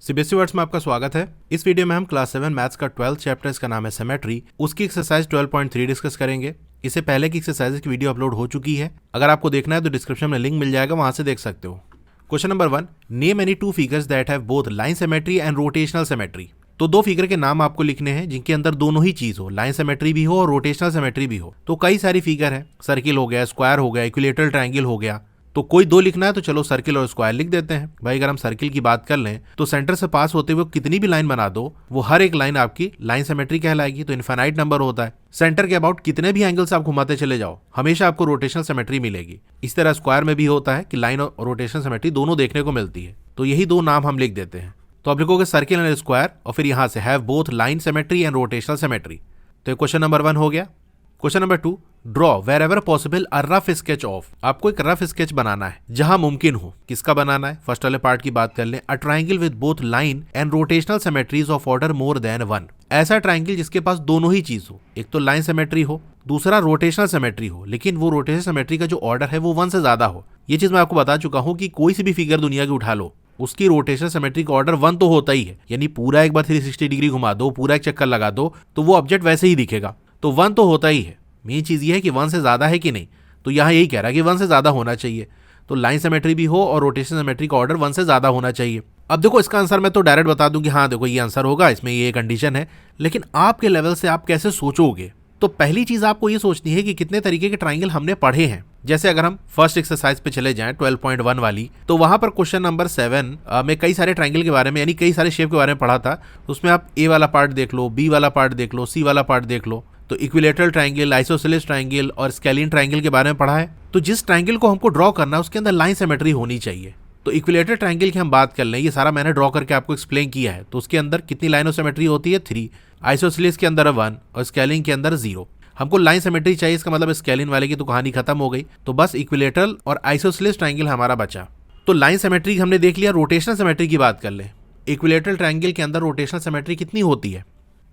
CBSE words में आपका स्वागत है। इस वीडियो में हम क्लास 7 मैथ्स का 12th चैप्टर, इसका नाम है सिमेट्री, उसकी एक्सरसाइज 12.3 डिस्कस करेंगे। इससे पहले की एक्सरसाइज की वीडियो अपलोड हो चुकी है, अगर आपको देखना है तो डिस्क्रिप्शन में लिंक मिल जाएगा, वहां से देख सकते हो। Question number 1, name any two figures that have both line symmetry and rotational symmetry. तो दो फिगर के नाम आपको लिखने हैं जिनके अंदर दोनों ही चीज हो, लाइन सिमेट्री भी हो और रोटेशनल सिमेट्री भी हो। तो कई सारी फिगर है, सर्किल हो गया, स्क्वायर हो गया, इक्विलेटरल ट्रायंगल हो गया। तो कोई दो लिखना है तो चलो सर्किल और स्क्वायर लिख देते हैं। भाई अगर हम सर्किल की बात कर लें तो सेंटर से पास होते हुए कितनी भी लाइन बना दो, वो हर एक लाइन आपकी लाइन सिमेट्री कहलाएगी। तो इनफाइनाइट नंबर होता है, सेंटर के अबाउट कितने भी एंगल से आप घुमाते चले जाओ हमेशा आपको रोटेशनल सिमेट्री मिलेगी। इस तरह स्क्वायर में भी होता है कि लाइन और रोटेशनल सिमेट्री दोनों देखने को मिलती है। तो यही दो नाम हम लिख देते हैं। तो आप लिखोगे सर्किल एंड स्क्वायर और फिर यहां से have both line symmetry and rotational symmetry. तो क्वेश्चन नंबर 1 हो गया। Question number 2, draw wherever possible a rough sketch of. आपको एक रफ स्केच बनाना है जहां मुमकिन हो। किसका बनाना है? फर्स्ट वाले पार्ट की बात कर लें। अ triangle with both line and rotational symmetries of order more than 1। ऐसा ट्रायंगल जिसके पास दोनों ही चीज हो, एक तो लाइन सिमेट्री हो, दूसरा रोटेशनल सिमेट्री हो, लेकिन वो रोटेशनल सिमेट्री का जो ऑर्डर है वो 1 से ज्यादा हो। ये चीज मैं आपको बता चुका हूं कि कोई सी भी फिगर दुनिया की उठा लो, उसकी रोटेशनल सिमेट्री का ऑर्डर 1 तो होता ही है। यानी पूरा एक बार 360 डिग्री घुमा दो, पूरा एक चक्कर लगा दो तो वो ऑब्जेक्ट वैसे ही दिखेगा। तो 1 तो होता ही है। मेन चीज ये है कि 1 से ज्यादा है कि नहीं। तो यहाँ यही कह रहा है कि 1 से ज्यादा होना चाहिए। तो लाइन सिमेट्री भी हो और रोटेशनल सिमेट्री का ऑर्डर 1 से ज्यादा होना चाहिए। अब देखो इसका आंसर मैं तो डायरेक्ट बता दूं कि हाँ देखो ये आंसर होगा, इसमें ये कंडीशन है। लेकिन आपके लेवल से आप कैसे सोचोगे? तो पहली चीज आपको ये सोचनी है कि कितने तरीके के ट्रायंगल हमने पढ़े हैं। जैसे अगर हम फर्स्ट एक्सरसाइज पे चले जाएं 12.1 वाली, तो वहां पर क्वेश्चन नंबर 7 में कई सारे ट्रायंगल के बारे में, यानी कई सारे शेप के बारे में पढ़ा था। उसमें आप ए वाला पार्ट देख लो, बी वाला पार्ट देख लो, सी वाला पार्ट देख लो। तो इक्विलेटरल ट्रायंगल, आइसोसेलेस ट्रायंगल और स्केलिन ट्रायंगल के बारे में पढ़ा है। तो जिस ट्रायंगल को हमको ड्रॉ करना है उसके अंदर लाइन सिमेट्री होनी चाहिए। तो इक्विलेटरल ट्रायंगल की हम बात कर लें, ये सारा मैंने ड्रॉ करके आपको एक्सप्लेन किया है। तो उसके अंदर कितनी लाइन ऑफ सिमेट्री होती है? 3। आइसोसेलेस के अंदर 1 और स्केलिन के अंदर 0। हमको लाइन सिमेट्री चाहिए, इसका मतलब स्केलिन वाले की तो कहानी खत्म हो गई। तो बस इक्विलेटरल और आइसोसेलेस ट्रायंगल हमारा बचा। तो लाइन सिमेट्री हमने देख लिया। रोटेशनल सिमेट्री की बात कर लें, इक्विलेटरल ट्रायंगल के अंदर रोटेशनल सिमेट्री कितनी होती है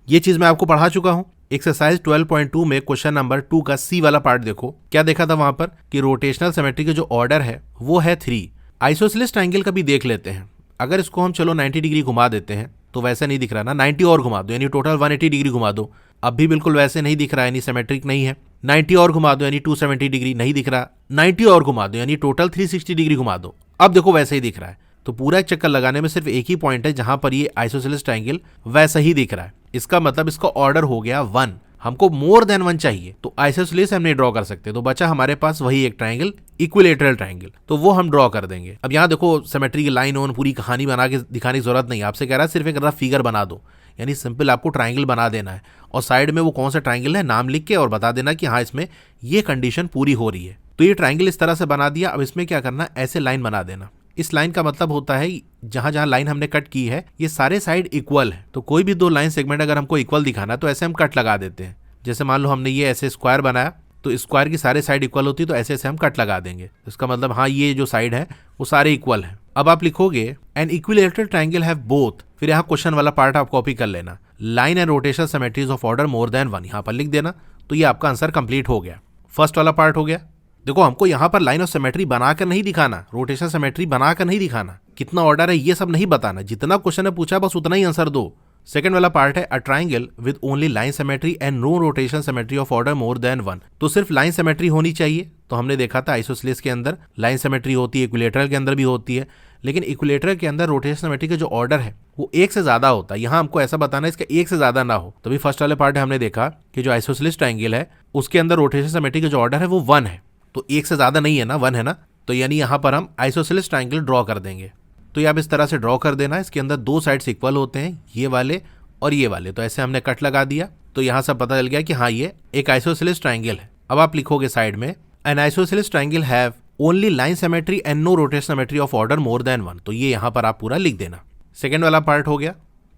ये चीज मैं आपको पढ़ा चुका हूं। एक्सरसाइज 12.2 में क्वेश्चन नंबर 2 का सी वाला पार्ट देखो, क्या देखा था वहां पर कि रोटेशनल सिमेट्री का जो ऑर्डर है वो है 3। आइसोसेलेस ट्रायंगल का भी देख लेते हैं। अगर इसको हम चलो 90 डिग्री घुमा देते हैं तो वैसे नहीं दिख रहा ना, 90 और घुमा दो यानी टोटल 180 डिग्री घुमा दो, अब भी बिल्कुल वैसे नहीं दिख रहा, यानी सिमेट्रिक नहीं है। 90 और घुमा दो यानी 270 डिग्री, नहीं दिख रहा। 90 और घुमा दो यानी टोटल 360 डिग्री घुमा दो, अब देखो वैसे ही दिख रहा है। तो पूरा एक चक्कर लगाने में सिर्फ एक ही पॉइंट है जहां पर ये आइसोसेलेस ट्रायंगल वैसा ही दिख रहा है। इसका मतलब इसका ऑर्डर हो गया 1। हमको मोर देन 1 चाहिए, तो आइसोसेलेस हम नहीं ड्रॉ कर सकते। तो बचा हमारे पास वही एक ट्रायंगल, इक्विलेटरल ट्रायंगल, तो वो हम ड्रॉ कर देंगे। अब यहाँ देखो सिमेट्री की लाइन ऑन पूरी कहानी बना के दिखाने की जरूरत नहीं, आपसे कह रहा है सिर्फ एक रफ फिगर बना दो। यानी सिंपल आपको ट्रायंगल बना देना है और साइड में वो कौन सा ट्रायंगल है नाम लिख के और बता देना कि हाँ इसमें ये कंडीशन पूरी हो रही है। तो ये ट्रायंगल इस तरह से बना दिया। अब इसमें क्या करना, ऐसे लाइन बना देना। इस लाइन का मतलब होता है जहां जहां लाइन हमने कट की है ये सारे साइड इक्वल है। तो कोई भी दो लाइन सेगमेंट अगर हमको इक्वल दिखाना तो ऐसे हम कट लगा देते हैं। जैसे मान लो हमने ये ऐसे स्क्वायर बनाया तो स्क्वायर की सारे साइड इक्वल होती है, तो ऐसे ऐसे हम कट लगा देंगे। इसका मतलब हाँ ये जो साइड है वो सारे इक्वल है। अब आप लिखोगे an equilateral triangle have both, फिर यहाँ क्वेश्चन वाला पार्ट आप कॉपी कर लेना, line and rotational symmetries of order more than 1, यहाँ पर लिख देना। तो ये आपका आंसर कंप्लीट हो गया। फर्स्ट वाला पार्ट हो गया। देखो हमको यहाँ पर लाइन ऑफ सिमेट्री बनाकर नहीं दिखाना, रोटेशनल सिमेट्री बनाकर नहीं दिखाना, कितना ऑर्डर है ये सब नहीं बताना। जितना क्वेश्चन ने पूछा बस उतना ही आंसर दो। सेकंड वाला पार्ट है a triangle with only line symmetry and no rotational symmetry of order more than 1। तो सिर्फ लाइन सिमेट्री होनी चाहिए। तो हमने देखा था आइसोसेलेस के अंदर लाइन सिमेट्री होती है, इक्विलेटरल के अंदर भी होती है, लेकिन इक्विलेटरल के अंदर रोटेशनल सिमेट्री का जो ऑर्डर है वो 1 से ज्यादा होता है। यहाँ हमको ऐसा बताना है इसका 1 से ज्यादा ना हो। तभी फर्स्ट वाले पार्ट हमने देखा कि जो आइसोसेलेस ट्रायंगल है उसके अंदर रोटेशनल सिमेट्री का जो ऑर्डर है वो 1 है। तो 1 से ज्यादा नहीं है ना, 1 है ना। तो यानी यहाँ पर हम आइसोसेलेस ट्रायंगल ड्रॉ कर देंगे। तो ये आप इस तरह से ड्रॉ कर देना। इसके अंदर दो साइड्स इक्वल होते हैं, ये वाले और ये वाले। तो ऐसे हमने कट लगा दिया तो यहाँ से पता चल गया कि हाँ ये एक आइसोसेलेस ट्रायंगल है। अब आप लिखोगे साइड में an isosceles triangle have only line symmetry and no rotational symmetry of order more than 1। तो ये यहाँ पर आप पूरा लिख देना। सेकेंड वाला पार्ट हो गया।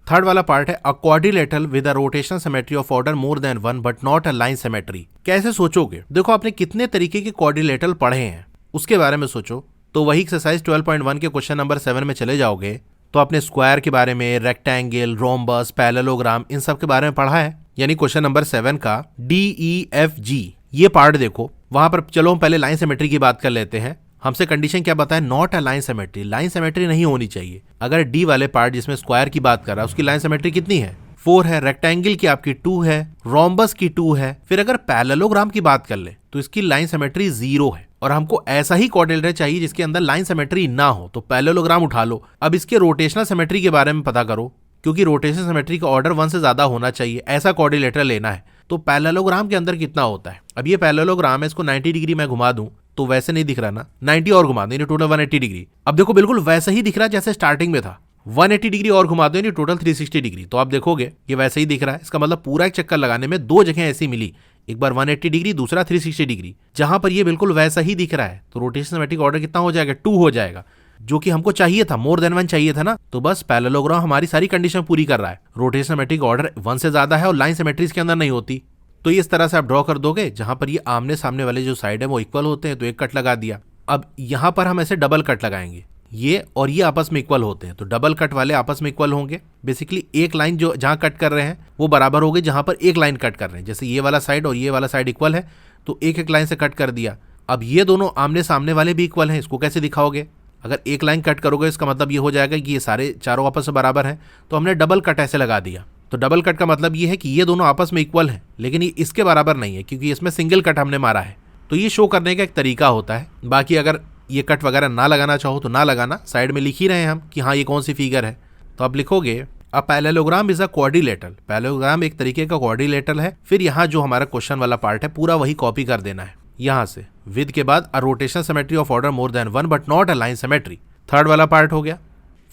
थर्ड वाला पार्ट है अ quadrilateral with a rotational symmetry of order more than 1 but not a line symmetry. कैसे सोचोगे? देखो आपने कितने तरीके के क्वाड्रिलेटरल पढ़े हैं उसके बारे में सोचो। तो वही एक्सरसाइज 12.1 के क्वेश्चन नंबर 7 में चले जाओगे तो आपने स्क्वायर के बारे में, रेक्टेंगल, रोम्बस, पैरेललोग्राम, इन सब के बारे में पढ़ा है। यानी क्वेश्चन नंबर 7 का DEFG ये पार्ट देखो। वहां पर चलो हम पहले लाइन सिमेट्री की बात कर लेते हैं। हमसे कंडीशन क्या बताया, not a line symmetry, line symmetry नहीं होनी चाहिए। अगर डी वाले पार्ट जिसमें स्क्वायर की बात कर रहा है उसकी लाइन सिमेट्री कितनी है, 4 है, रेक्टेंगल की आपकी 2 है, रोम्बस की 2 है। फिर अगर पैरेललोग्राम की बात कर ले तो इसकी लाइन सिमेट्री 0 है, और हमको ऐसा ही कोऑर्डिनेटर चाहिए जिसके अंदर लाइन सिमेट्री ना हो, तो पैरेललोग्राम उठा लो। अब इसके रोटेशनल सिमेट्री के बारे में पता करो, क्योंकि रोटेशन सिमेट्री का ऑर्डर 1 से ज्यादा होना चाहिए, ऐसा कोऑर्डिनेटर लेना है। तो पैरेललोग्राम के अंदर कितना होता है, अब ये पैरेललोग्राम है, इसको 90 डिग्री मैं घुमा दूं तो वैसे नहीं दिख रहा ना, 90 और घुमा दो, टोटल 180 डिग्री। अब देखो बिल्कुल वैसे ही दिख रहा है जैसे स्टार्टिंग में था, 180 डिग्री और घुमा दो, टोटल 360 डिग्री। तो आप देखोगे ये वैसे ही दिख रहा है। इसका मतलब पूरा एक चक्कर लगाने में 2 जगह ऐसी मिली, एक बार 180 डिग्री, दूसरा 360 डिग्री, जहां पर ये बिल्कुल वैसा ही दिख रहा है। तो रोटेशन सिमेट्रिक ऑर्डर कितना हो जाएगा, 2 हो जाएगा, जो कि हमको चाहिए था, मोर देन 1 चाहिए था ना। तो बस पैरेललोग्राम हमारी सारी कंडीशन पूरी कर रहा है, रोटेशन सिमेट्रिक ऑर्डर 1 से ज्यादा है और लाइन सिमेट्री इसके अंदर नहीं होती। तो इस तरह से आप ड्रॉ कर दोगे, जहां पर ये आमने सामने वाले जो साइड है वो इक्वल होते हैं, तो एक कट लगा दिया। अब यहां पर हम ऐसे डबल कट लगाएंगे, ये और ये आपस में इक्वल होते हैं, तो डबल कट वाले आपस में इक्वल होंगे। बेसिकली एक लाइन जो जहां कट कर रहे हैं वो बराबर होगी जहां पर एक लाइन कट कर रहे हैं। जैसे ये वाला साइड और ये वाला साइड इक्वल है तो एक एक लाइन से कट कर दिया। अब ये दोनों आमने सामने वाले भी इक्वल हैं, इसको कैसे दिखाओगे, अगर एक लाइन कट करोगे इसका मतलब ये हो जाएगा कि ये सारे चारों आपस में बराबर हैं, तो हमने डबल कट ऐसे लगा दिया। तो डबल कट का मतलब ये है कि ये दोनों आपस में इक्वल हैं, लेकिन ये इसके बराबर नहीं है क्योंकि इसमें सिंगल कट हमने मारा है। तो ये शो करने का एक तरीका होता है। बाकी अगर ये कट वगैरह ना लगाना चाहो तो ना लगाना, साइड में लिख ही रहे हैं हम कि हाँ ये कौन सी फिगर है। तो आप लिखोगे a parallelogram is a quadrilateral, parallelogram एक तरीके का क्वाड्रिलेटरल है। फिर यहाँ जो हमारा क्वेश्चन वाला पार्ट है पूरा वही कॉपी कर देना है यहाँ से, विद के बाद a rotation symmetry of order more than 1 but not a line symmetry. Third वाला पार्ट हो गया।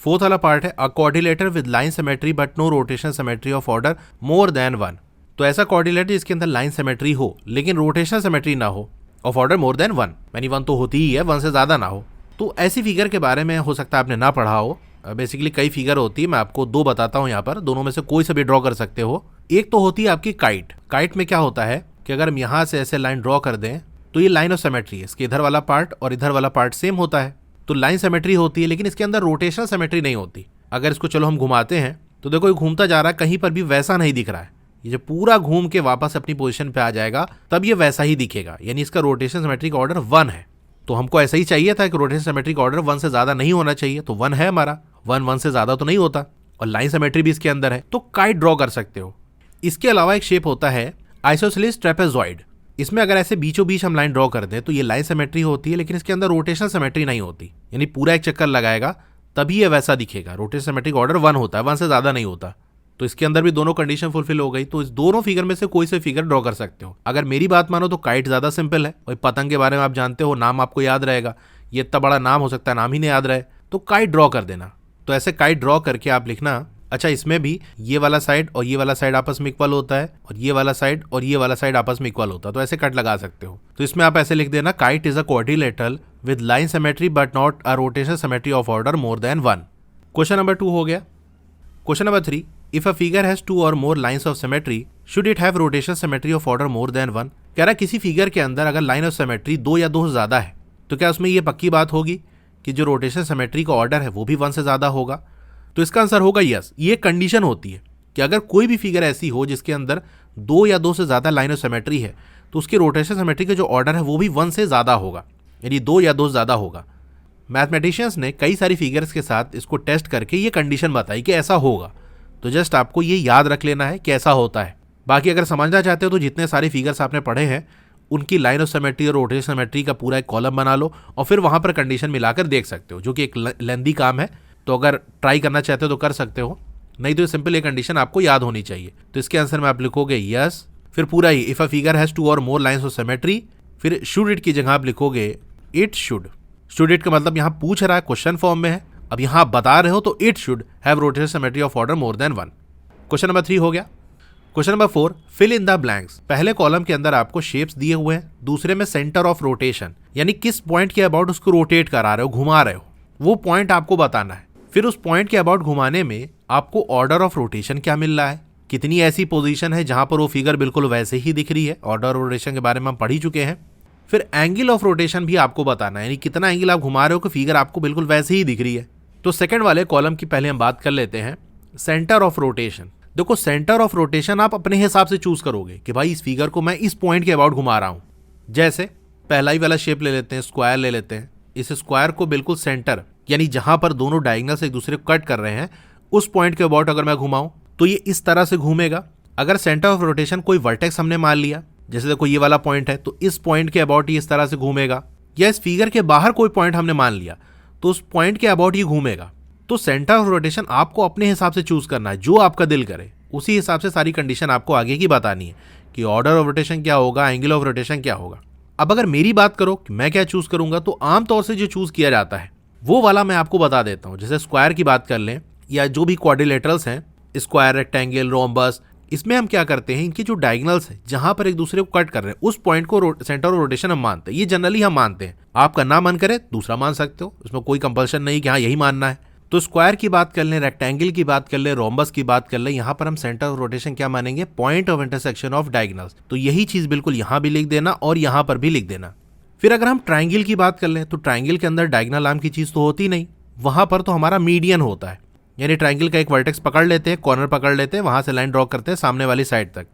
फोर्थ वाला पार्ट है a quadrilateral with line symmetry but no rotation symmetry of order more than 1। तो ऐसा क्वाड्रिलेटर जिसके अंदर लाइन सिमेट्री हो लेकिन रोटेशन सिमेट्री ना हो ऑफ ऑर्डर मोर देन 1, यानी 1 तो होती ही है, 1 से ज्यादा ना हो। तो ऐसी फिगर के बारे में हो सकता है आपने ना पढ़ा हो। बेसिकली कई फिगर होती है, मैं आपको 2 बताता हूँ यहाँ पर, दोनों में से कोई सा भी ड्रॉ कर सकते हो। एक तो होती है आपकी काइट। काइट में क्या होता है कि अगर हम यहाँ से ऐसे लाइन ड्रॉ कर दें तो ये लाइन ऑफ सिमेट्री है, इसके इधर वाला पार्ट और इधर वाला पार्ट सेम होता है, तो लाइन सिमेट्री होती है, लेकिन इसके अंदर रोटेशनल सिमेट्री नहीं होती। अगर इसको चलो हम घुमाते हैं तो देखो ये घूमता जा रहा है, कहीं पर भी वैसा नहीं दिख रहा है। ये जब पूरा घूम के वापस अपनी पोजीशन पे आ जाएगा तब ये वैसा ही दिखेगा, यानी इसका रोटेशन सिमेट्रिक ऑर्डर 1 है। तो हमको ऐसा ही चाहिए था कि रोटेशन सिमेट्रिक ऑर्डर 1 से ज्यादा नहीं होना चाहिए, तो 1 है हमारा, 1 से ज्यादा तो नहीं होता, और लाइन सिमेट्री भी इसके अंदर है, तो काइट ड्रॉ कर सकते हो। इसके अलावा एक शेप होता है आइसोसेलेस ट्रेपेजॉइड। इसमें अगर ऐसे बीचों बीच हम लाइन ड्रॉ कर दें तो ये लाइन सिमेट्री होती है, लेकिन इसके अंदर रोटेशनल सिमेट्री नहीं होती, यानी पूरा एक चक्कर लगाएगा तभी ये वैसा दिखेगा। रोटेशन सिमेट्रिक ऑर्डर 1 होता है, 1 से ज्यादा नहीं होता। तो इसके अंदर भी दोनों कंडीशन फुलफिल हो गई, तो इस दोनों फिगर में से कोई से फिगर ड्रॉ कर सकते हो। अगर मेरी बात मानो तो काइट ज्यादा सिंपल है, और पतंग के बारे में आप जानते हो, नाम आपको याद रहेगा, ये इतना बड़ा नाम हो सकता है नाम ही नहीं याद रहे, तो काइट ड्रॉ कर देना। तो ऐसे काइट ड्रॉ करके आप लिखना, अच्छा इसमें भी ये वाला साइड और ये वाला साइड आपस में इक्वल होता है, और ये वाला साइड और ये वाला साइड आपस में इक्वल होता है, तो ऐसे कट लगा सकते हो। तो इसमें आप ऐसे लिख देना, kite is a quadrilateral with line symmetry but not a rotation symmetry of order more than 1। Question number 2 हो गया। Question number 3, if a figure has 2 और more lines of symmetry should it have rotation symmetry of order more than 1। कह रहा है किसी figure के अंदर अगर लाइन ऑफ सिमेट्री 2 या 2 से ज्यादा है तो क्या उसमें ये पक्की बात होगी कि जो रोटेशन सिमेट्री का ऑर्डर है वो भी 1 से ज्यादा होगा। तो इसका आंसर होगा यस। ये कंडीशन होती है कि अगर कोई भी फिगर ऐसी हो जिसके अंदर 2 या 2 से ज्यादा लाइन ऑफ सिमेट्री है तो उसकी रोटेशन सिमेट्री का जो ऑर्डर है वो भी 1 से ज्यादा होगा, यानी 2 या 2 से ज्यादा होगा। मैथमेटिशियंस ने कई सारी फिगर्स के साथ इसको टेस्ट करके ये कंडीशन बताई कि ऐसा होगा। तो जस्ट आपको ये याद रख लेना है कि ऐसा होता है। बाकी अगर समझना चाहते हो तो जितने सारे फिगर्स आपने पढ़े हैं उनकी लाइन ऑफ सिमेट्री और रोटेशन सिमेट्री का पूरा एक कॉलम बना लो और फिर वहां पर कंडीशन मिलाकर देख सकते हो, जो कि एक लेंदी काम है। तो अगर ट्राई करना चाहते हो तो कर सकते हो, नहीं तो सिंपल ये कंडीशन आपको याद होनी चाहिए। तो इसके आंसर में आप लिखोगे यस, फिर पूरा ही इफ अ फिगर हैज 2 और मोर लाइंस ऑफ सिमेट्री, फिर शुड इट की जगह आप लिखोगे इट शुड। शुड इट का मतलब यहाँ पूछ रहा है, क्वेश्चन फॉर्म में है, अब यहाँ आप बता रहे हो तो it should have rotation symmetry of order more than 1। Question number 3 हो गया। Question number 4, fill in the blanks. पहले कॉलम के अंदर आपको शेप्स दिए हुए हैं, दूसरे में सेंटर ऑफ रोटेशन, यानी किस पॉइंट के अबाउट उसको रोटेट करा रहे हो, घुमा रहे हो, वो पॉइंट आपको बताना है। फिर उस पॉइंट के अबाउट घुमाने में आपको ऑर्डर ऑफ रोटेशन क्या मिल रहा है, कितनी ऐसी पोजीशन है जहां पर वो फिगर बिल्कुल वैसे ही दिख रही है। ऑर्डर ऑफ रोटेशन के बारे में हम पढ़ ही चुके हैं। फिर एंगल ऑफ रोटेशन भी आपको बताना है, यानी कितना एंगल आप घुमा रहे हो कि फिगर आपको बिल्कुल वैसे ही दिख रही है। तो सेकंड वाले कॉलम की पहले हम बात कर लेते हैं, सेंटर ऑफ रोटेशन। देखो सेंटर ऑफ रोटेशन आप अपने हिसाब से चूज करोगे कि भाई इस फिगर को मैं इस पॉइंट के अबाउट घुमा रहा हूं। जैसे पहला ही वाला शेप ले लेते हैं, स्क्वायर ले लेते हैं। इस स्क्वायर को बिल्कुल सेंटर यानी जहां पर दोनों डायगोनल्स एक दूसरे को कट कर रहे हैं उस पॉइंट के अबाउट अगर मैं घुमाऊं तो ये इस तरह से घूमेगा। अगर सेंटर ऑफ रोटेशन कोई वर्टेक्स हमने मान लिया, जैसे देखो ये वाला पॉइंट है, तो इस पॉइंट के अबाउट ये इस तरह से घूमेगा, या इस फिगर के बाहर कोई पॉइंट हमने मान लिया तो उस पॉइंट के अबाउट ये घूमेगा। तो सेंटर ऑफ रोटेशन आपको अपने हिसाब से चूज करना है, जो आपका दिल करे उसी हिसाब से सारी कंडीशन आपको आगे की बतानी है कि ऑर्डर ऑफ रोटेशन क्या होगा, एंगल ऑफ रोटेशन क्या होगा। अब अगर मेरी बात करो कि मैं क्या चूज करूंगा, तो आमतौर से जो चूज किया जाता है वो वाला मैं आपको बता देता हूं। जैसे स्क्वायर की बात कर लें या जो भी क्वाड्रिलेटरल्स हैं, स्क्वायर, रेक्टेंगल, रोम्बस, इसमें हम क्या करते हैं, इनके जो डायगोनल्स हैं जहां पर एक दूसरे को कट कर रहे हैं उस पॉइंट को सेंटर ऑफ रोटेशन हम मानते हैं। ये जनरली हम मानते हैं, आपका ना मन करे दूसरा मान सकते हो, इसमें कोई कंपल्शन नहीं कि हाँ यही मानना है। तो स्क्वायर की बात कर लें, रेक्टेंगल की बात कर लें, रोम्बस की बात कर लें, यहाँ पर हम सेंटर ऑफ रोटेशन क्या मानेंगे, point of intersection of diagonals. तो यही चीज बिल्कुल यहाँ भी लिख देना और यहाँ पर भी लिख देना। फिर अगर हम ट्राइंगल की बात कर लें तो ट्राइंगल के अंदर डायगोनल आर्म की चीज तो होती नहीं, वहां पर तो हमारा मीडियन होता है, यानी ट्राइंगल का एक वर्टेक्स पकड़ लेते हैं, कॉर्नर पकड़ लेते हैं, वहां से लाइन ड्रॉ करते हैं सामने वाली साइड तक,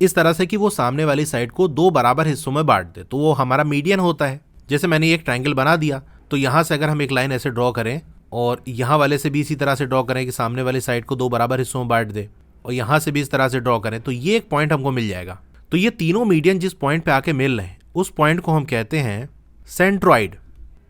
इस तरह से कि वो सामने वाली साइड को दो बराबर हिस्सों में बांट दे, तो वो हमारा मीडियन होता है। जैसे मैंने एक ट्राइंगल बना दिया, तो यहां से अगर हम एक लाइन ऐसे ड्रॉ करें और यहाँ वाले से भी इसी तरह से ड्रॉ करें कि सामने वाली साइड को दो बराबर हिस्सों में बांट दे, और यहाँ से भी इस तरह से ड्रॉ करें, तो ये एक पॉइंट हमको मिल जाएगा। तो ये तीनों मीडियन जिस पॉइंट पे आके मिल रहे हैं उस पॉइंट को हम कहते हैं सेंट्रॉइड।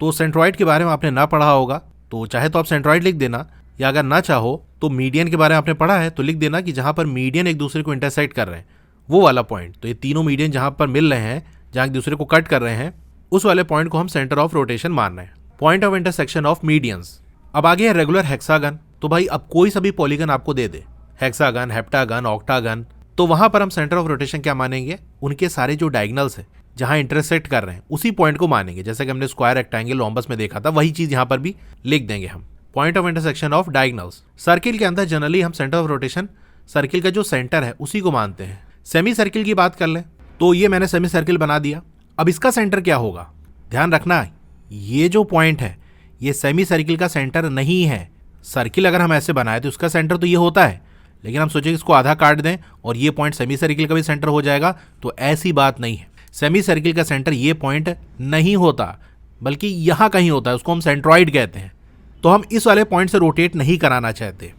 तो सेंट्रॉइड के बारे में आपने ना पढ़ा होगा तो चाहे तो आप सेंट्रॉइड लिख देना, या अगर ना चाहो तो मीडियन के बारे में आपने पढ़ा है तो लिख देना कि जहां पर मीडियन एक दूसरे को इंटरसेक्ट कर रहे हैं वो वाला पॉइंट। तो ये तीनों मीडियन जहां पर मिल रहे हैं, जहां एक दूसरे को कट कर रहे हैं, उस वाले पॉइंट को हम सेंटर ऑफ रोटेशन मान रहे हैं, point of intersection of medians. अब आगे है रेगुलर हेक्सागन। तो भाई अब कोई सा भी पॉलीगन आपको दे दे, हेक्सागन, हेप्टागन, ऑक्टागन, तो वहां पर हम सेंटर ऑफ रोटेशन क्या मानेंगे, उनके सारे जो डायगोनल्स है जहां इंटरसेक्ट कर रहे हैं उसी पॉइंट को मानेंगे। जैसे कि हमने स्क्वायर, रेक्टेंगल, रोम्बस में देखा था, वही चीज यहां पर भी लिख देंगे हम, point of intersection of diagonals. Circle के अंदर जनरली हम सेंटर ऑफ रोटेशन सर्किल का जो सेंटर है उसी को मानते हैं। सेमी सर्किल की बात कर लें तो ये मैंने सेमी सर्किल बना दिया। अब इसका सेंटर क्या होगा, ध्यान रखना, ये जो पॉइंट है ये सेमी सर्किल का सेंटर नहीं है। सर्किल अगर हम ऐसे बनाए तो उसका सेंटर तो ये होता है, लेकिन हम सोचे इसको आधा काट दें और ये पॉइंट सेमी सर्किल का भी सेंटर हो जाएगा, तो ऐसी बात नहीं है। सेमी सर्किल का सेंटर ये पॉइंट नहीं होता, बल्कि यहां कहीं होता है, उसको हम सेंट्रॉइड कहते हैं। तो हम इस वाले पॉइंट से रोटेट नहीं कराना चाहते।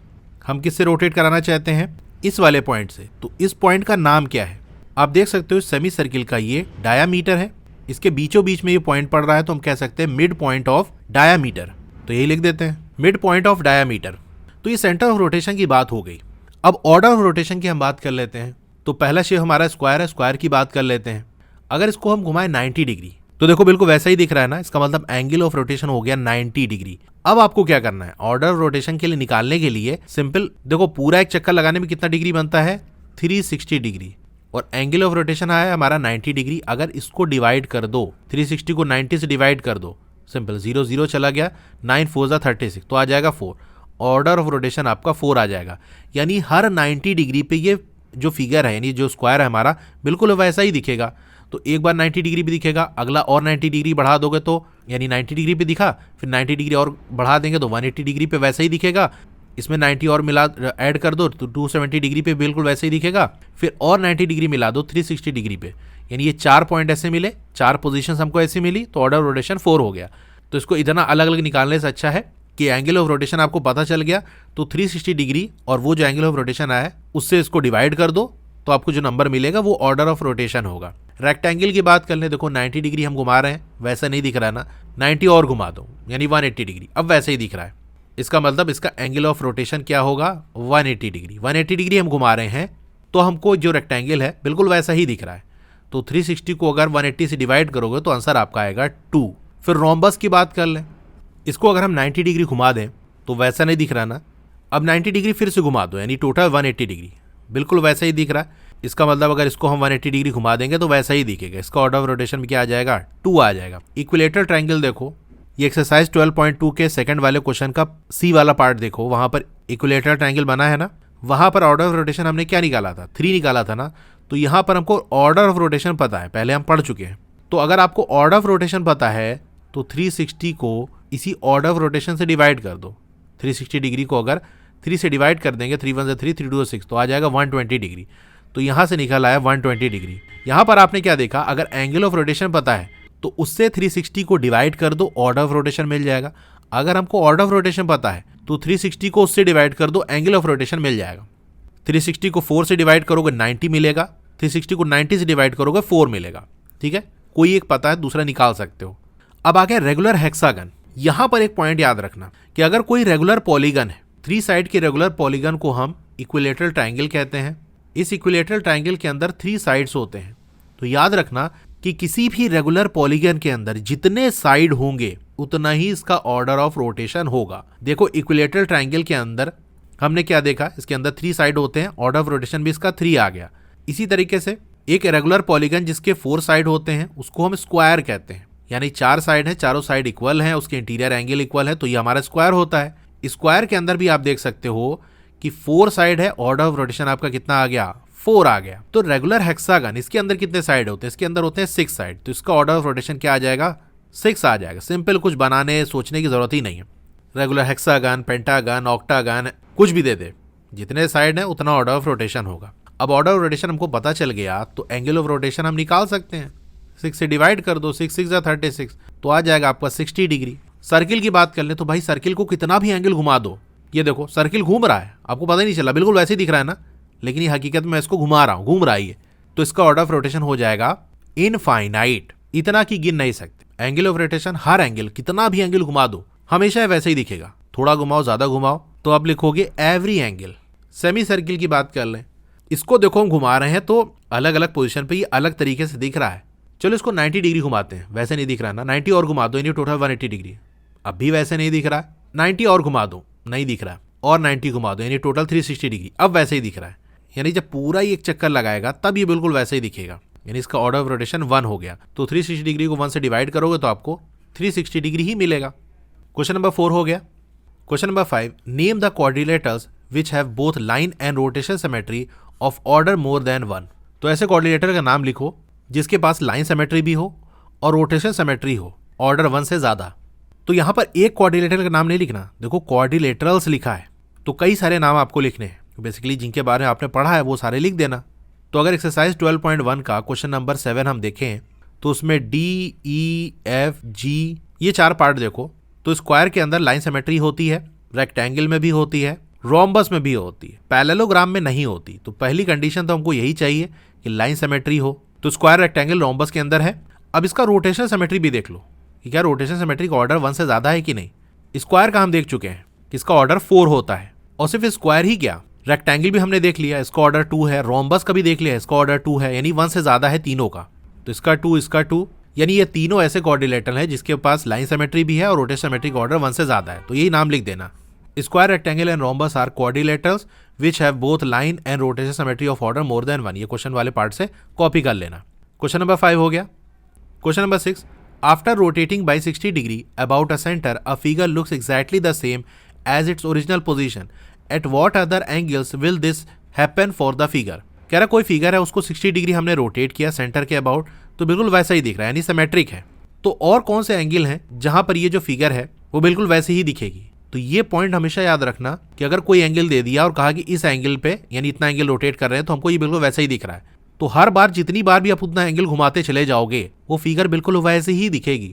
हम किससे रोटेट कराना चाहते हैं, इस वाले पॉइंट से। तो इस पॉइंट का नाम क्या है, आप देख सकते हो सेमी सर्किल का ये डायामीटर है, इसके बीचों बीच में ये पॉइंट पड़ रहा है, तो हम कह सकते हैं मिड पॉइंट ऑफ डायामीटर। तो यही लिख देते हैं, मिड पॉइंट ऑफ डायामीटर। तो ये सेंटर ऑफ रोटेशन की बात हो गई। अब ऑर्डर ऑफ रोटेशन की हम बात कर लेते हैं। तो पहला शेप हमारा स्क्वायर है, स्क्वायर की बात कर लेते हैं। अगर इसको हम घुमाएं 90 डिग्री तो देखो बिल्कुल वैसा ही दिख रहा है ना, इसका मतलब एंगल ऑफ रोटेशन हो गया 90 डिग्री। अब आपको क्या करना है, ऑर्डर ऑफ रोटेशन के लिए निकालने के लिए सिंपल देखो, पूरा एक चक्कर लगाने में कितना डिग्री बनता है, 360 डिग्री, और एंगल ऑफ रोटेशन आया हमारा 90 डिग्री। अगर इसको डिवाइड कर दो, 360 को 90 से डिवाइड कर दो, सिंपल 0 0 चला गया, 9 4 36, तो आ जाएगा 4। ऑर्डर ऑफ रोटेशन आपका 4 आ जाएगा। यानी हर 90 डिग्री पे ये जो फिगर है, यानी जो स्क्वायर है हमारा, बिल्कुल वैसा ही दिखेगा। तो एक बार 90 डिग्री पे दिखेगा, अगला और 90 डिग्री बढ़ा दोगे तो यानी 90 डिग्री पे दिखा, फिर 90 डिग्री और बढ़ा देंगे तो 180 डिग्री पे वैसा ही दिखेगा। इसमें 90 और मिला ऐड कर दो तो 270 डिग्री पे बिल्कुल वैसे ही दिखेगा। फिर और 90 डिग्री मिला दो 360 डिग्री पे, यानी ये 4 पॉइंट ऐसे मिले, 4 पोजीशंस हमको ऐसी मिली, तो ऑर्डर ऑफ रोटेशन 4 हो गया। तो इसको इतना अलग अलग निकालने से अच्छा है कि एंगल ऑफ रोटेशन आपको पता चल गया, तो 360 डिग्री और वो जो एंगल ऑफ रोटेशन आया उससे इसको डिवाइड कर दो, तो आपको जो नंबर मिलेगा वो ऑर्डर ऑफ रोटेशन होगा। रेक्टेंगल की बात कर ले, देखो 90 डिग्री हम घुमा रहे हैं, वैसा नहीं दिख रहा है ना, 90 और घुमा दो यानी 180 डिग्री, अब वैसे ही दिख रहा है। इसका मतलब इसका एंगल ऑफ रोटेशन क्या होगा, 180 डिग्री। 180 डिग्री हम घुमा रहे हैं तो हमको जो रेक्टेंगल है बिल्कुल वैसा ही दिख रहा है। तो 360 को अगर 180 से डिवाइड करोगे तो आंसर आपका आएगा 2। फिर रोम्बस की बात कर लें, इसको अगर हम 90 डिग्री घुमा दें तो वैसा नहीं दिख रहा ना, अब 90 डिग्री फिर से घुमा दो यानी टोटल 180 डिग्री, बिल्कुल वैसा ही दिख रहा है। इसका मतलब अगर इसको हम 180 डिग्री घुमा देंगे तो वैसा ही दिखेगा। इसका ऑर्डर ऑफ रोटेशन में क्या आ जाएगा, 2 आ जाएगा। इक्विलेटरल ट्रायंगल देखो, ये एक्सरसाइज 12.2 के सेकंड वाले क्वेश्चन का सी वाला पार्ट देखो, वहां पर इक्विलेटरल ट्रायंगल बना है ना, वहां पर ऑर्डर ऑफ रोटेशन हमने क्या निकाला था, 3 निकाला था ना। तो यहां पर हमको ऑर्डर ऑफ रोटेशन पता है, पहले हम पढ़ चुके हैं। तो अगर आपको ऑर्डर ऑफ रोटेशन पता है तो 360 को इसी ऑर्डर ऑफ रोटेशन से डिवाइड कर दो। 360 डिग्री को अगर 3 से डिवाइड कर देंगे, 3 1 3, 3 2 6, तो आ जाएगा 120 डिग्री। तो यहां से निकल आया 120 डिग्री। यहां पर आपने क्या देखा, अगर एंगल ऑफ रोटेशन पता है तो उससे 360 को डिवाइड कर दो, ऑर्डर ऑफ रोटेशन मिल जाएगा। अगर हमको ऑर्डर ऑफ रोटेशन पता है तो 360 को उससे डिवाइड कर दो, एंगल ऑफ रोटेशन मिल जाएगा। 360 को 4 से डिवाइड करोगे 90 मिलेगा, 360 को 90 से डिवाइड करोगे 4 मिलेगा। ठीक है, कोई एक पता है, दूसरा निकाल सकते हो। अब आ गया रेगुलर हेक्सागन। यहां पर एक पॉइंट याद रखना कि अगर कोई रेगुलर पॉलीगन है, 3 साइड के रेगुलर पॉलीगन को हम इक्विलेटरल ट्रायंगल कहते हैं। इस इक्विलेटरल ट्रायंगल के अंदर 3 साइड्स होते हैं। तो याद रखना कि किसी भी रेगुलर पॉलीगन के अंदर जितने साइड होंगे उतना ही इसका ऑर्डर ऑफ रोटेशन होगा। देखो इक्विलेटरल ट्रायंगल के अंदर हमने क्या देखा, इसके अंदर 3 साइड होते हैं, ऑर्डर ऑफ रोटेशन भी इसका 3 आ गया। इसी तरीके से एक रेगुलर पॉलीगन जिसके 4 साइड होते हैं उसको हम स्क्वायर कहते हैं, यानी 4 साइड है, चारों साइड इक्वल है, उसके इंटीरियर एंगल इक्वल है, तो ये हमारा स्क्वायर होता है। स्क्वायर के अंदर भी आप देख सकते हो कि 4 साइड है, ऑर्डर ऑफ रोटेशन आपका कितना आ गया, 4 आ गया। तो रेगुलर हेक्सागन इसके अंदर कितने साइड होते हैं, इसके अंदर होते हैं 6 साइड, तो इसका ऑर्डर ऑफ रोटेशन क्या आ जाएगा, 6 आ जाएगा। सिंपल, कुछ बनाने सोचने की जरूरत ही नहीं है। रेगुलर हेक्सागन, पेंटागन, ऑक्टागन कुछ भी दे दे, जितने साइड है उतना ऑर्डर ऑफ रोटेशन होगा। अब ऑर्डर ऑफ रोटेशन हमको पता चल गया तो एंगल ऑफ रोटेशन हम निकाल सकते हैं। 6 से डिवाइड कर दो, 6 6 36, तो आ जाएगा आपका 60 डिग्री। सर्किल की बात कर ले तो भाई सर्किल को कितना भी एंगल घुमा दो, ये देखो सर्किल घूम रहा है, आपको पता ही नहीं चला, बिल्कुल वैसे ही दिख रहा है ना, लेकिन ये हकीकत में मैं इसको घुमा रहा हूँ, घूम रहा है ये, तो इसका ऑर्डर ऑफ रोटेशन हो जाएगा इनफाइनाइट, इतना की गिन नहीं सकते। Angle of rotation her angle, कितना भी एंगल घुमा दो हमेशा वैसे ही दिखेगा, थोड़ा घुमाओ ज्यादा घुमाओ तो आप लिखोगे एवरी एंगल। सेमी सर्किल की बात कर लें, इसको देखो हम घुमा रहे हैं तो अलग अलग पोजीशन पे ये अलग तरीके से दिख रहा है। चलो इसको 90 डिग्री घुमाते हैं, वैसे नहीं दिख रहा ना, 90 और घुमा दो, यानी टोटल 180 डिग्री। अब भी वैसे नहीं दिख रहा है, 90 और घुमा दो, नहीं दिख रहा है, और 90 घुमा दो, यानी टोटल 360 डिग्री, अब वैसे ही दिख रहा है। यानी जब पूरा ही एक चक्कर लगाएगा तब ये बिल्कुल वैसे ही दिखेगा, यानी इसका ऑर्डर ऑफ रोटेशन 1 हो गया। तो 360 डिग्री को 1 से डिवाइड करोगे तो आपको 360 डिग्री ही मिलेगा। क्वेश्चन नंबर 4 हो गया। Question number 5, name the coordinators which have both line and rotation symmetry of order more than 1। तो ऐसे कोऑर्डिनेटर का नाम लिखो जिसके पास लाइन सिमेट्री भी हो और रोटेशन सिमेट्री हो, ऑर्डर 1 से ज्यादा। तो यहां पर एक कोऑर्डिनेटर का नाम नहीं लिखना, देखो कोऑर्डिनेटर्स लिखा है तो कई सारे नाम आपको लिखने हैं, बेसिकली जिनके बारे में आपने पढ़ा है वो सारे लिख देना। तो अगर एक्सरसाइज 12.1 का क्वेश्चन नंबर 7 हम देखें तो उसमें डी, ई, एफ, जी ये 4 पार्ट देखो। तो स्क्वायर के अंदर लाइन सिमेट्री होती है, रेक्टेंगल में भी होती है, रोम्बस में भी होती है, पैरेललोग्राम में नहीं होती। तो पहली कंडीशन तो हमको यही चाहिए कि लाइन सिमेट्री हो। तो स्क्वायर, रेक्टेंगल, रोम्बस के अंदर है। अब इसका रोटेशन सिमेट्री भी देख लो कि क्या रोटेशन सिमेट्री का ऑर्डर 1 से ज्यादा है कि नहीं। स्क्वायर का हम देख चुके हैं कि इसका ऑर्डर 4 होता है, और सिर्फ स्क्वायर ही क्या, रेक्टेंगल भी हमने देख लिया, इसका ऑर्डर 2 है, रोम्बस का भी देख लिया, इसका ऑर्डर 2 है, यानी 1 से ज्यादा है तीनों का। तो इसका 2, इसका 2, यानी ये तीनों ऐसे कोऑर्डिनेटर हैं जिसके पास लाइन सिमेट्री भी है और रोटेशन सिमेट्री का ऑर्डर 1 से ज्यादा है। तो यही नाम लिख देना, square, rectangle and rhombus are coordinators which have both line and rotation symmetry of order more than 1। ये क्वेश्चन वाले पार्ट से कॉपी कर लेना। क्वेश्चन नंबर 5 हो गया। Question number 6, after rotating by 60 degree about a centre a figure looks exactly the same as its original position, at what other angles will this happen for the figure. कह रहा कोई figure है उसको 60 degree हमने rotate किया centre के about, तो बिल्कुल वैसा ही दिख रहा है, यानी सिमेट्रिक है। तो और कौन से एंगल हैं जहां पर ये जो फिगर है वो बिल्कुल वैसे ही दिखेगी। तो ये पॉइंट हमेशा याद रखना कि अगर कोई एंगल दे दिया और कहा कि इस एंगल पे यानी इतना एंगल रोटेट कर रहे हैं तो हमको ये बिल्कुल वैसा ही दिख रहा है, तो हर बार जितनी बार भी आप उतना एंगल घुमाते चले जाओगे वो फिगर बिल्कुल वैसे ही दिखेगी।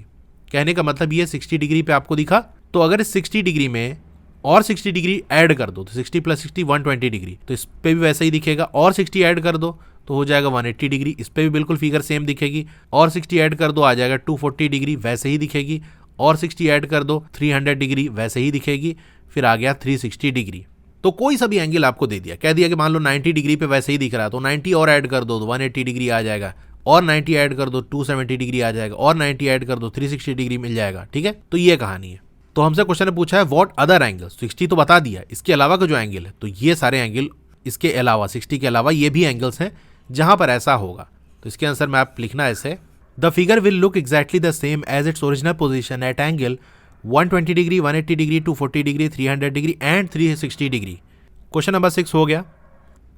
कहने का मतलब ये 60 डिग्री पे आपको दिखा, तो अगर इस 60 डिग्री में और 60 डिग्री ऐड कर दो तो 60 + 60 120 डिग्री, तो इस पे भी वैसे ही दिखेगा। और 60 ऐड कर दो तो हो जाएगा 180 डिग्री, इस पे भी बिल्कुल फिगर सेम दिखेगी। और 60 ऐड कर दो आ जाएगा 240 डिग्री, वैसे ही दिखेगी। और 60 ऐड कर दो 300 डिग्री, वैसे ही दिखेगी। फिर आ गया 360 डिग्री। तो कोई सा भी एंगल आपको दे दिया, कह दिया कि मान लो 90 डिग्री पे वैसे ही दिख रहा है, तो 90 और ऐड कर दो तो 180 डिग्री आ जाएगा। और 90 ऐड कर दो 270 डिग्री आ जाएगा। और 90 ऐड कर दो 360 डिग्री मिल जाएगा। ठीक है, तो ये कहानी है। तो हमसे क्वेश्चन ने पूछा है व्हाट अदर एंगल्स, 60 तो बता दिया, इसके अलावा का जो एंगल है, तो ये सारे एंगल इसके अलावा 60 के अलावा ये भी एंगल्स हैं जहां पर ऐसा होगा। तो इसके आंसर में आप लिखना ऐसे, the figure will look exactly the same as its original position at angle 120 degree, 180 degree, 240 degree, 300 degree and 360 degree. Question number 6 हो गया।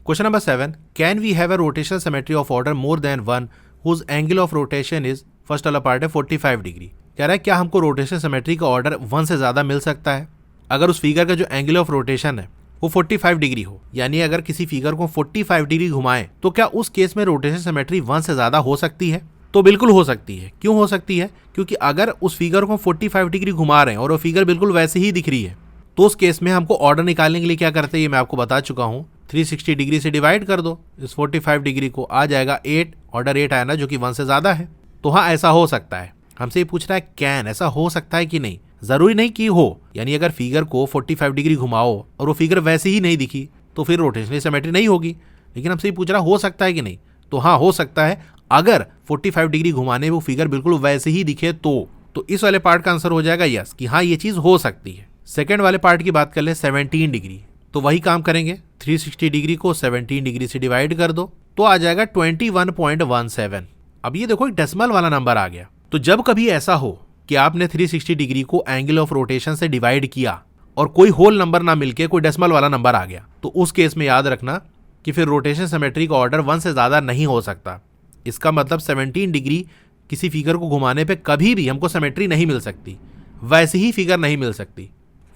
Question number 7, can we have a rotation symmetry of order more than 1 whose angle of rotation is, first वाला part है 45 degree. कह रहा है क्या हमको rotation symmetry का ऑर्डर 1 से ज्यादा मिल सकता है अगर उस फिगर का जो एंगल ऑफ रोटेशन है वो 45 डिग्री हो। यानी अगर किसी फिगर को 45 डिग्री घुमाएं तो क्या उस केस में रोटेशन सिमेट्री 1 से ज्यादा हो सकती है। तो बिल्कुल हो सकती है। क्यों हो सकती है? क्योंकि अगर उस फिगर को 45 डिग्री घुमा रहे हैं और वो फिगर बिल्कुल वैसे ही दिख रही है, तो उस केस में हमको ऑर्डर निकालने के लिए क्या करते हैं, ये मैं आपको बता चुका हूँ। 360 डिग्री से डिवाइड कर दो इस 45 डिग्री को, आ जाएगा 8, ऑर्डर 8 आया ना, जो कि 1 से ज्यादा है। तो हाँ, ऐसा हो सकता है। हमसे ये पूछ रहा है कैन, ऐसा हो सकता है कि नहीं। जरूरी नहीं कि हो, यानी अगर फिगर को 45 डिग्री घुमाओ और वो फिगर वैसे ही नहीं दिखी तो फिर रोटेशनल सिमेट्री नहीं होगी। लेकिन हमसे ये पूछ रहा हो सकता है कि नहीं, तो हाँ हो सकता है। अगर 45 डिग्री घुमाने में वो फिगर बिल्कुल वैसे ही दिखे तो इस वाले पार्ट का आंसर हो जाएगा यस, कि हाँ ये चीज हो सकती है। सेकेंड वाले पार्ट की बात कर ले, 17 डिग्री, तो वही काम करेंगे। 360 डिग्री को 17 डिग्री से डिवाइड कर दो तो आ जाएगा 21.17। अब ये देखो एक डेसिमल वाला नंबर आ गया। तो जब कभी ऐसा हो कि आपने 360 डिग्री को एंगल ऑफ रोटेशन से डिवाइड किया और कोई होल नंबर ना मिलके कोई डेसिमल वाला नंबर आ गया, तो उस केस में याद रखना कि फिर रोटेशन सिमेट्री का ऑर्डर 1 से ज्यादा नहीं हो सकता। इसका मतलब 17 डिग्री किसी फिगर को घुमाने पे कभी भी हमको सिमेट्री नहीं मिल सकती, वैसे ही फिगर नहीं मिल सकती।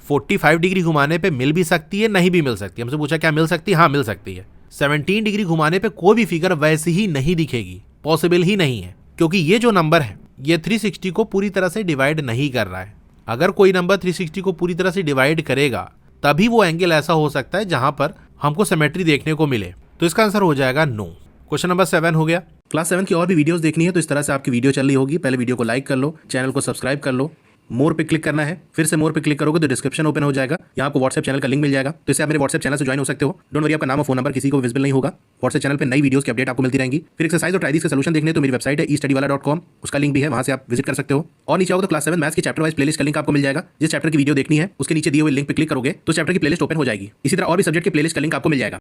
45 डिग्री घुमाने पे मिल भी सकती है, नहीं भी मिल सकती। हमसे पूछा क्या मिल सकती है? हाँ मिल सकती है। 17 डिग्री घुमाने पे कोई भी फिगर वैसे ही नहीं दिखेगी, पॉसिबल ही नहीं है, क्योंकि ये जो नंबर है ये 360 को पूरी तरह से डिवाइड नहीं कर रहा है। अगर कोई नंबर 360 को पूरी तरह से डिवाइड करेगा तभी वो एंगल ऐसा हो सकता है जहां पर हमको सिमेट्री देखने को मिले। तो इसका आंसर हो जाएगा नो। क्वेश्चन नंबर 7 हो गया। क्लास 7 की और भी वीडियोस देखनी है तो इस तरह से आपकी वीडियो चल रही होगी। पहले वीडियो को लाइक कर लो, चैनल को सब्सक्राइब कर लो, मोर पे क्लिक करना है, फिर से मोर पे क्लिक करोगे तो डिस्क्रिप्शन ओपन हो जाएगा। यहाँ आपको व्हाट्सएप चैनल का लिंक मिल जाएगा, तो इससे आप मेरे व्हाट्सएप चैनल से ज्वाइन हो सकते हो। डोंट वरी, आपका नाम और फोन नंबर किसी को विजिबल नहीं होगा। व्हाट्सएप चैनल पे नई वीडियोस की अपडेट आपको मिलती रहेंगी। फिर एक्सरसाइज और ट्राइडिस के सॉल्यूशन देखने तो मेरी वेबसाइट है estudywala.com, उसका लिंक भी है, वहां से आप विजिट कर सकते हो। और नीचे आओगे तो क्लास 7 मैथ्स की चैप्टर वाइज प्लेलिस्ट का लिंक आपको मिल जाएगा। जिस चैप्टर की वीडियो देखनी है उसके नीचे दिए हुए लिंक पे क्लिक करोगे तो चैप्टर की प्लेलिस्ट ओपन हो जाएगी। इसी तरह और भी सब्जेक्ट की प्लेलिस्ट का लिंक आपको मिल जाएगा।